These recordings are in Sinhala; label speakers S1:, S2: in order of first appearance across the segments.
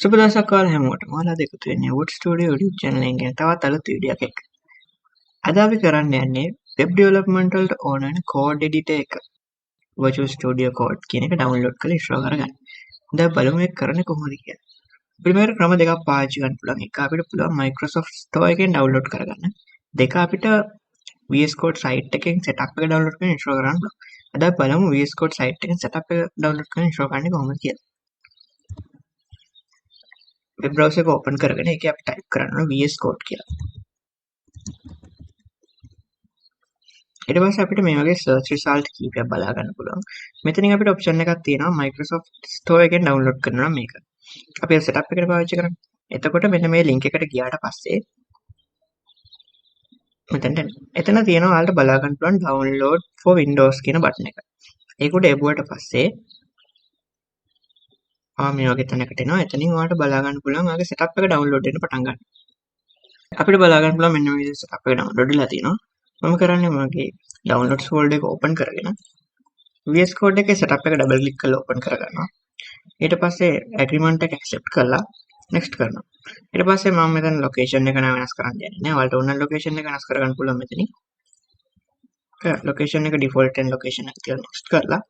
S1: සුබ දවසක් ඔයාලා හැමෝටම. ඔයාලා අද එකතු වෙන්නේ Wood Studio YouTube channel එකෙන් තවත් අලුත් වීඩියෝ එකක් එක්ක. අද අපි කරන්න යන්නේ web development වලට ඕන වෙන code editor එක. Visual Studio Code කියන එක download කරලා install කරගන්න. දැන් බලමු මේක කරන්නේ කොහොමද කියලා. අපිට මේකට ක්‍රම දෙකක් පාවිච්චි කරන්න පුළුවන්. එක අපිට පුළුවන් Microsoft Store එකෙන් download කරගන්න. දෙක අපිට VS Code site එකෙන් setup එක download කරලා install කරන්න පුළුවන්. අද අපි බලමු VS Code site එකෙන් setup එක download කරලා install කරන්නේ කොහොමද කියලා. වෙබ් බ්‍රවුසර් එක ඕපන් කරගෙන ඒකේ අපි ටයිප් කරන්න ඕන VS Code කියලා. ඊට පස්සේ අපිට මේ වගේ search result කීපයක් බලා ගන්න පුළුවන්. මෙතනින් අපිට option එකක් තියෙනවා Microsoft Store එකෙන් download කරනවා මේක. අපි setup එකට පාවිච්චි කරමු. එතකොට මෙන්න මේ link එකට ගියාට පස්සේ එතන තියෙනවා ඔයාලට බලා ගන්න පුළුවන් download for Windows කියන button එක. ඒක උඩ එබුවට පස්සේ මේ වගේ තැනකට එනවා. එතනින් ඔයාලට බලා ගන්න පුළුවන් ඔයාගේ setup එක download වෙන්න පටන් ගන්න. අපිට බලා ගන්න පුළුවන් මෙන්න මේ විදිහට setup එක download වෙලා තියෙනවා. මම කරන්නේ මගේ downloads folder එක open කරගෙන VS Code එකේ setup එක double click කරලා open කරගන්නවා. ඊට පස්සේ agreement එක accept කරලා next කරනවා. ඊට පස්සේ මම මෙතන location එක නම් වෙනස් කරන්න යන්නේ නැහැ. ඔයාලට ඕන location එක වෙනස් කරගන්න පුළුවන් මෙතනින්. location එක default and location එක තියලා next කරලා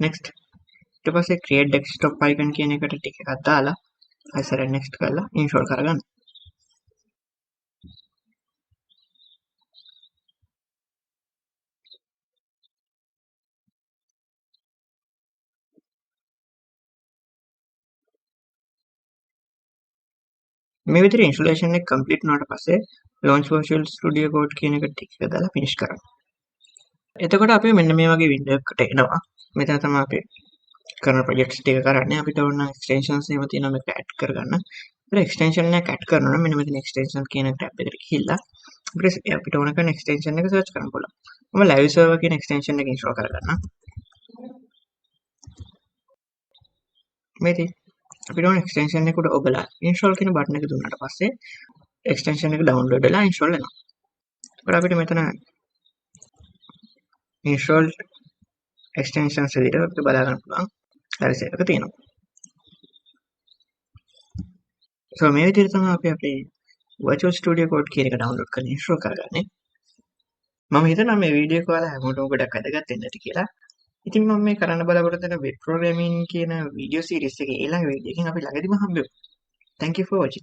S1: next. ඊට පස්සේ create desktop icon කියන එකට ටික එකක් දාලා ආයෙත් next කරලා install කරගන්න. මේ විදිහට installation එක complete වුණාට පස්සේ launch Visual Studio Code කියන එක ටික එක දාලා finish කරන්න. එතකොට අපි මෙන්න මේ වගේ window එකකට එනවා. මෙතන තමයි අපි කරන projects ටික කරන්නේ. අපිට ඕන extensions එහෙම තියෙනවා මේක add කරගන්න. ඒතර extension එක add කරනවා නම් මෙන්න මෙතන extension කියන tab එකට ගිහිල්ලා අපිට ඕන කරන extension එක search කරන්න පුළුවන්. මම live server කියන extension එක install කරගන්නම්. මේකේ අපිට ඕන extension එක උඩ ඔබලා install කියන බටන් එක දුන්නාට පස්සේ extension එක download වෙලා install වෙනවා. ඒකට අපිට මෙතන install extensions විදිහට අපිට බලා ගන්න පුළුවන්. හරි සේව් එක තියෙනවා. so මේ විදිහට තමයි අපි අපේ Visual Studio Code කියන එක download කරලා install කරගන්නේ. මම හිතනවා මේ වීඩියෝ එක ඔයාලා හැමෝටම ගොඩක් වැදගත් වෙන්න ඇති කියලා. ඉතින් මම මේ කරන්න බලාපොරොත්තු වෙන web programming කියන වීඩියෝ සීරීස් එකේ ඊළඟ වීඩියෝ එකකින් අපි ළඟදිම හම්බෙමු. Thank you for watching.